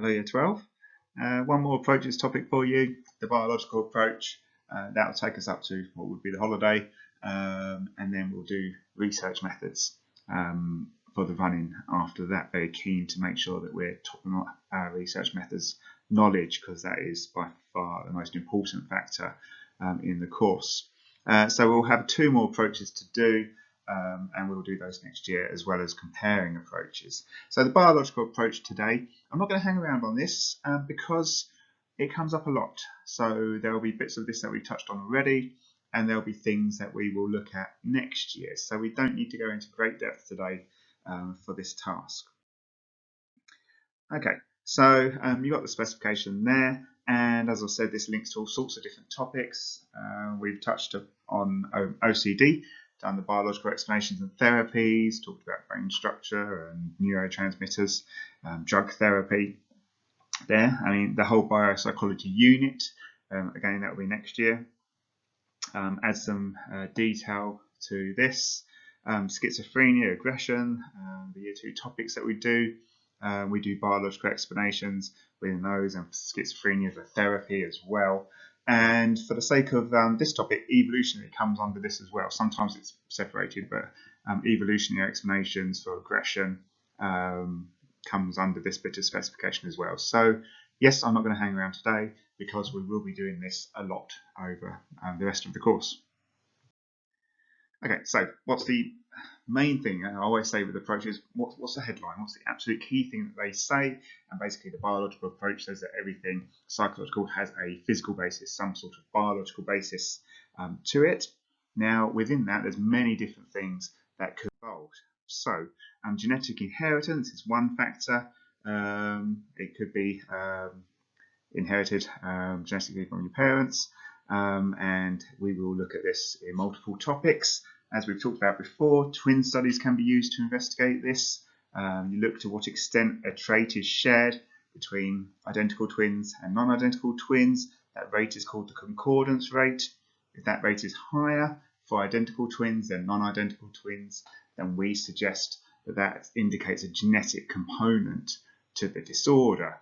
Hello Year 12. One more approaches topic for you, the biological approach. That will take us up to what would be the holiday, and then we'll do research methods for the running after that. Very keen to make sure that we're topping up our research methods knowledge, because that is by far the most important factor in the course. So we'll have 2 more approaches to do. And we'll do those next year, as well as comparing approaches. So the biological approach today, I'm not going to hang around on this because it comes up a lot. So there will be bits of this that we touched on already, and there'll be things that we will look at next year. So we don't need to go into great depth today for this task. Okay, so you've got the specification there, and as I said, this links to all sorts of different topics. We've touched on OCD, done the biological explanations and therapies, talked about brain structure and neurotransmitters, drug therapy there. I mean, the whole biopsychology unit, again, that will be next year. Add some detail to this. Schizophrenia, aggression, the Year 2 topics that we do. We do biological explanations within those, and schizophrenia for therapy as well. And for the sake of this topic, evolutionary comes under this as well. Sometimes it's separated, but evolutionary explanations for aggression comes under this bit of specification as well. So yes, I'm not going to hang around today because we will be doing this a lot over the rest of the course. Okay, so what's the main thing I always say with approaches? What's the headline? What's the absolute key thing that they say? And basically the biological approach says that everything psychological has a physical basis, some sort of biological basis to it. Now within that, there's many different things that could be involved. So genetic inheritance is one factor. It could be inherited genetically from your parents. And we will look at this in multiple topics. As we've talked about before, twin studies can be used to investigate this. You look to what extent a trait is shared between identical twins and non-identical twins. That rate is called the concordance rate. If that rate is higher for identical twins than non-identical twins, then we suggest that that indicates a genetic component to the disorder.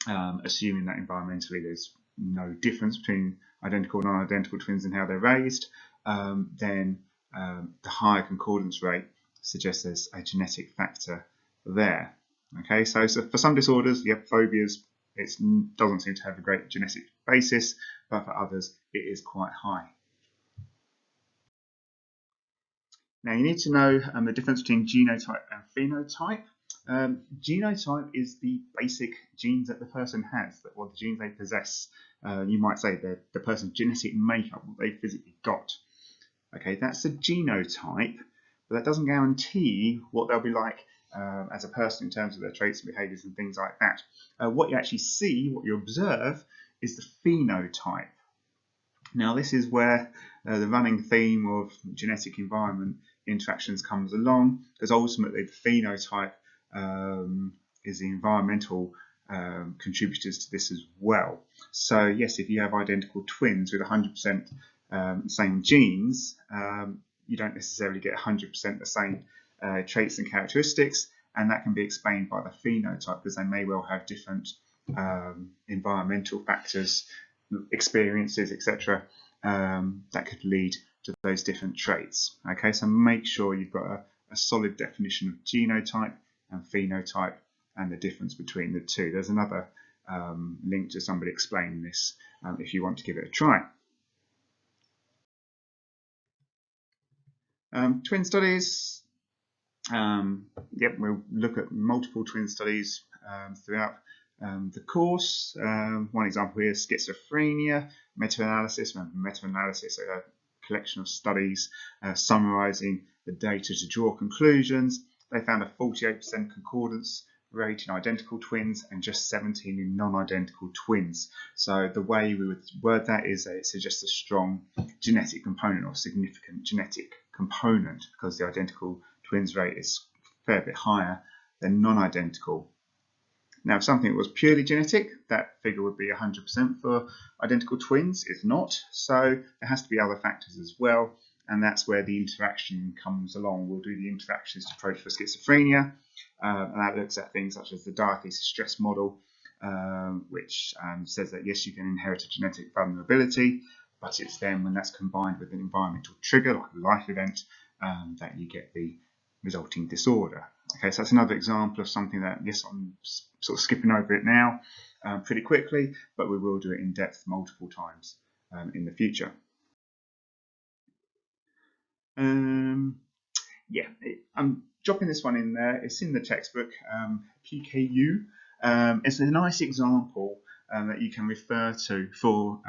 Assuming that environmentally there's no difference between identical and non-identical twins and how they're raised, then the higher concordance rate suggests there's a genetic factor there. Okay, so for some disorders, phobias, it doesn't seem to have a great genetic basis, but for others, it is quite high. Now you need to know the difference between genotype and phenotype. Genotype is the basic genes that the person has, or the genes they possess. You might say the person's genetic makeup, what they physically got. Okay, that's a genotype, but that doesn't guarantee what they'll be like as a person in terms of their traits and behaviours and things like that. What you actually see, what you observe, is the phenotype. Now this is where the running theme of genetic environment interactions comes along, because ultimately the phenotype is the environmental contributors to this as well. So yes, if you have identical twins with 100% same genes, you don't necessarily get 100% the same traits and characteristics, and that can be explained by the phenotype, because they may well have different environmental factors, experiences, etc., that could lead to those different traits. Okay, so make sure you've got a solid definition of genotype and phenotype and the difference between the two. There's another link to somebody explaining this if you want to give it a try. Twin studies. We'll look at multiple twin studies throughout the course. One example here is schizophrenia, meta-analysis. Remember, meta-analysis, a collection of studies summarising the data to draw conclusions. They found a 48% concordance rate in identical twins and just 17 in non-identical twins. So the way we would word that is that it suggests a strong genetic component or significant genetic component, because the identical twins rate is a fair bit higher than non-identical. Now, if something was purely genetic, that figure would be 100% for identical twins. It's not, so there has to be other factors as well, and that's where the interaction comes along. We'll do the interactionist approach for schizophrenia, and that looks at things such as the diathesis stress model which says that yes, you can inherit a genetic vulnerability, but it's then when that's combined with an environmental trigger, like a life event, that you get the resulting disorder. Okay, so that's another example of something that, yes, I'm sort of skipping over it now pretty quickly, but we will do it in depth multiple times in the future. Yeah, I'm dropping this one in there. It's in the textbook, PKU. It's a nice example that you can refer to for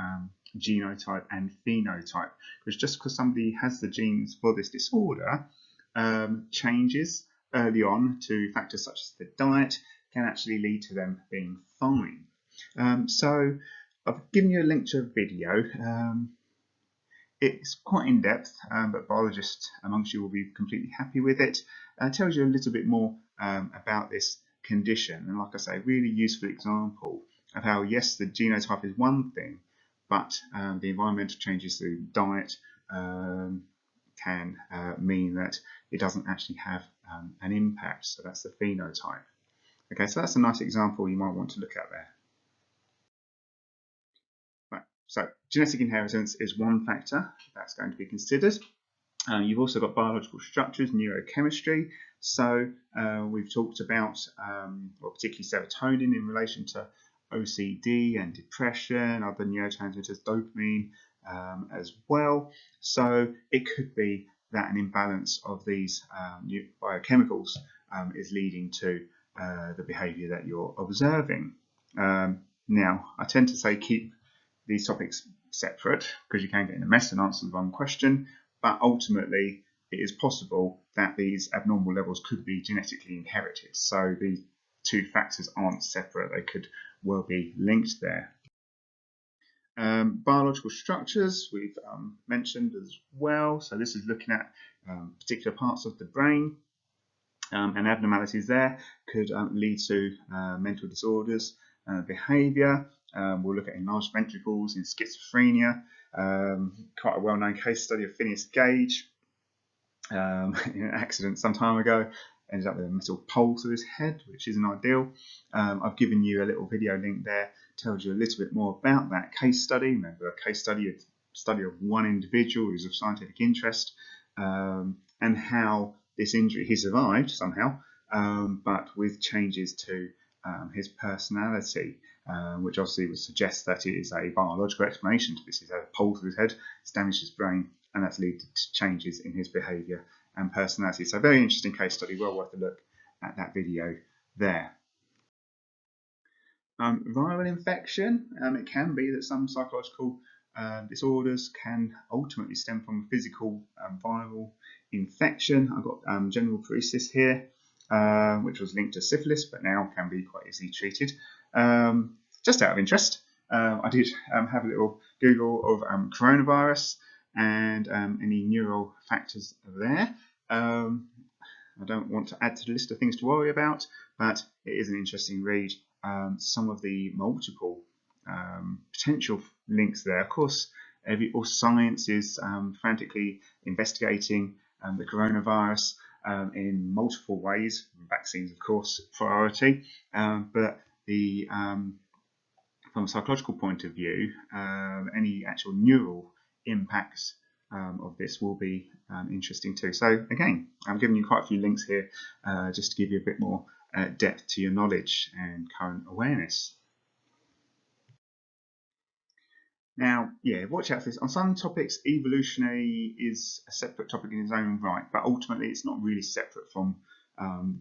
genotype and phenotype, because just because somebody has the genes for this disorder, changes early on to factors such as the diet can actually lead to them being fine. So I've given you a link to a video. It's quite in-depth, but biologists amongst you will be completely happy with it. It tells you a little bit more about this condition, and like I say, really useful example of how, yes, the genotype is one thing, but the environmental changes through diet can mean that it doesn't actually have an impact. So that's the phenotype. Okay, so that's a nice example you might want to look at there. Right, so genetic inheritance is one factor that's going to be considered. You've also got biological structures, neurochemistry. So we've talked about, well, particularly serotonin in relation to OCD and depression, other neurotransmitters, dopamine as well. So it could be that an imbalance of these biochemicals is leading to the behaviour that you're observing. Now, I tend to say keep these topics separate because you can get in a mess and answer the wrong question, but ultimately it is possible that these abnormal levels could be genetically inherited. So the two factors aren't separate, they could well be linked there. Biological structures we've mentioned as well. So this is looking at particular parts of the brain, and abnormalities there could lead to mental disorders, behaviour. We'll look at enlarged ventricles in schizophrenia. Quite a well-known case study of Phineas Gage in an accident some time ago. Ended up with a metal pole through his head, which isn't ideal. I've given you a little video link there, tells you a little bit more about that case study. Remember, a case study of one individual who's of scientific interest, and how this injury, he survived somehow, but with changes to his personality, which obviously would suggest that it is a biological explanation to this. He's had a pole through his head, it's damaged his brain, and that's led to changes in his behaviour and personality. So very interesting case study, well worth a look at that video there. Viral infection, it can be that some psychological disorders can ultimately stem from a physical viral infection. I've got general paresis here, which was linked to syphilis, but now can be quite easily treated. Just out of interest, I did have a little Google of coronavirus and any neural factors there. I don't want to add to the list of things to worry about, but it is an interesting read. Some of the multiple potential links there. Of course, all science is frantically investigating the coronavirus in multiple ways. Vaccines, of course, priority, but the from a psychological point of view, any actual neural impacts of this will be interesting too. So again, I'm giving you quite a few links here just to give you a bit more depth to your knowledge and current awareness. Now, yeah, watch out for this. On some topics, evolutionary is a separate topic in its own right, but ultimately it's not really separate from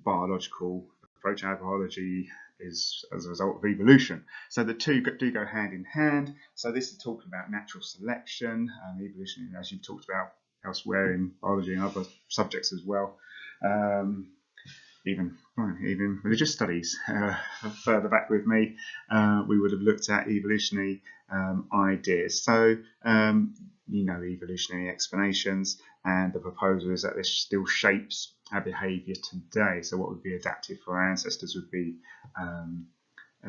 biological approach. Our biology is as a result of evolution. So the two do go hand in hand. So this is talking about natural selection, evolution, as you've talked about elsewhere in biology and other subjects as well. Even religious studies further back with me, we would have looked at evolutionary ideas. So evolutionary explanations, and the proposal is that this still shapes our behaviour today. So what would be adaptive for our ancestors would be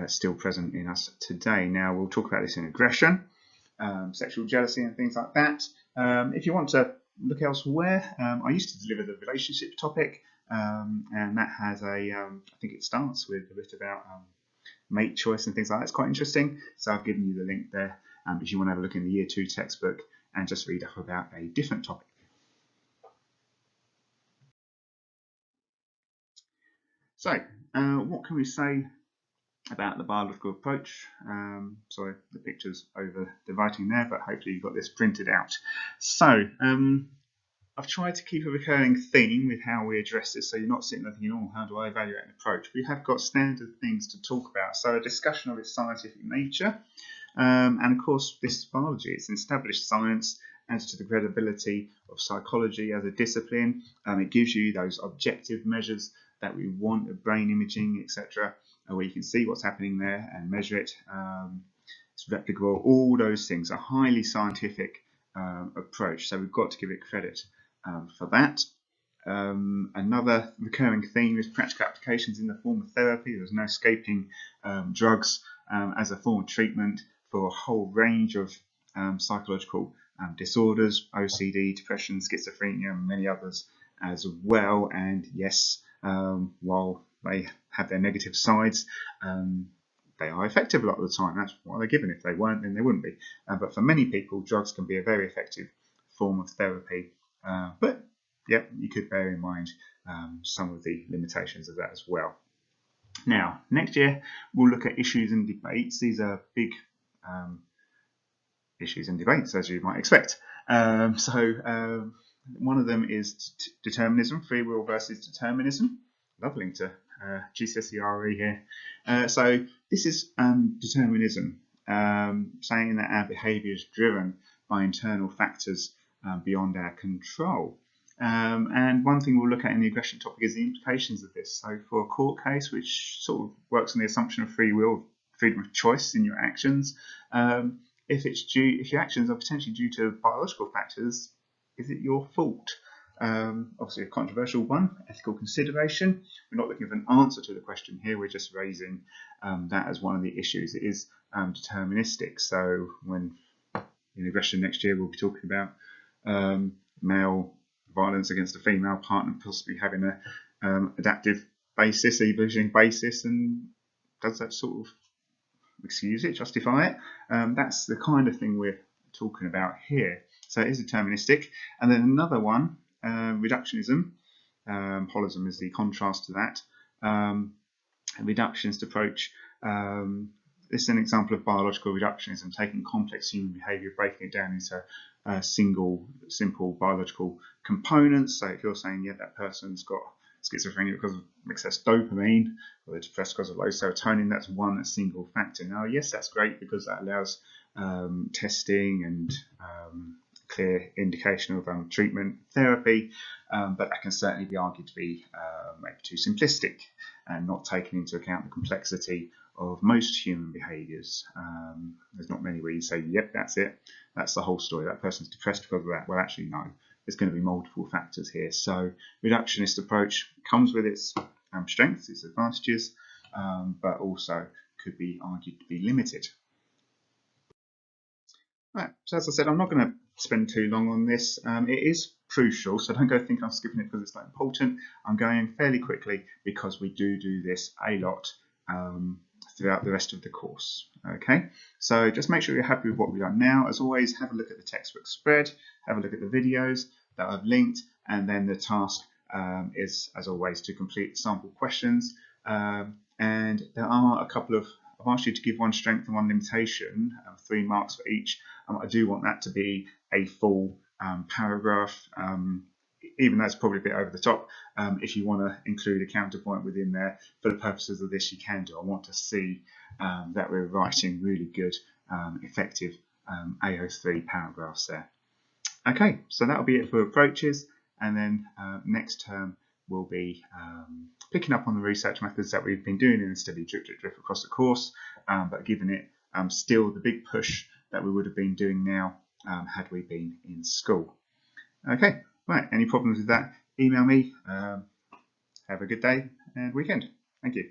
still present in us today. Now we'll talk about this in aggression, sexual jealousy and things like that. If you want to look elsewhere, I used to deliver the relationship topic, and that has a I think it starts with a bit about mate choice and things like that. It's quite interesting. So I've given you the link there if you want to have a look in the Year 2 textbook and just read up about a different topic. So, what can we say about the biological approach? Sorry, the picture's over the writing there, but hopefully you've got this printed out. So, I've tried to keep a recurring theme with how we address this, so you're not sitting there thinking, oh, how do I evaluate an approach? We have got standard things to talk about. So a discussion of its scientific nature, and of course this is biology. It's an established science, adds to the credibility of psychology as a discipline. It gives you those objective measures that we want of brain imaging, etc., where you can see what's happening there and measure it. It's replicable, all those things, a highly scientific approach, so we've got to give it credit for that. Another recurring theme is practical applications in the form of therapy. There's no escaping drugs as a form of treatment for a whole range of psychological disorders, OCD, depression, schizophrenia, and many others as well. And yes, while they have their negative sides, they are effective a lot of the time. That's why they're given. If they weren't, then they wouldn't be. But for many people, drugs can be a very effective form of therapy. But yeah, you could bear in mind some of the limitations of that as well. Now, next year, we'll look at issues and debates. These are big issues and debates, as you might expect. One of them is determinism, free will versus determinism. Love link to GCSE here. So this is determinism, saying that our behaviour is driven by internal factors beyond our control. And one thing we'll look at in the aggression topic is the implications of this. So for a court case, which sort of works on the assumption of free will, freedom of choice in your actions, if your actions are potentially due to biological factors, is it your fault? Obviously a controversial one, ethical consideration. We're not looking for an answer to the question here, we're just raising that as one of the issues. It is deterministic, so when in aggression next year we'll be talking about male violence against a female partner possibly having a adaptive basis, evolutionary basis, and does that sort of excuse it, justify it? That's the kind of thing we're talking about here. So it is deterministic. And then another one, reductionism. Holism is the contrast to that. A reductionist approach. This is an example of biological reductionism, taking complex human behaviour, breaking it down into simple biological components. So if you're saying, yeah, that person's got schizophrenia because of excess dopamine, or they're depressed because of low serotonin, that's one single factor. Now, yes, that's great because that allows testing and clear indication of treatment therapy, but that can certainly be argued to be maybe too simplistic and not taking into account the complexity of most human behaviours. There's not many where you say, yep, that's it, that's the whole story, that person's depressed because of that. Well, actually, no, there's going to be multiple factors here. So reductionist approach comes with its strengths, its advantages, but also could be argued to be limited. Right, so as I said, I'm not going to spend too long on this. It is crucial, so don't go think I'm skipping it because it's not important. I'm going fairly quickly because we do this a lot throughout the rest of the course. Okay, so just make sure you're happy with what we've done now. As always, have a look at the textbook spread, have a look at the videos that I've linked, and then the task is, as always, to complete the sample questions. And there are a couple of, I've asked you to give one strength and one limitation, 3 marks for each. I do want that to be a full paragraph, even though it's probably a bit over the top. If you want to include a counterpoint within there, for the purposes of this, you can do. I want to see that we're writing really good, effective AO3 paragraphs there. Okay, so that'll be it for approaches, and then next term we'll be picking up on the research methods that we've been doing in the study drip across the course, but giving it still the big push that we would have been doing now had we been in school. Okay, right, any problems with that, email me. Have a good day and weekend. Thank you.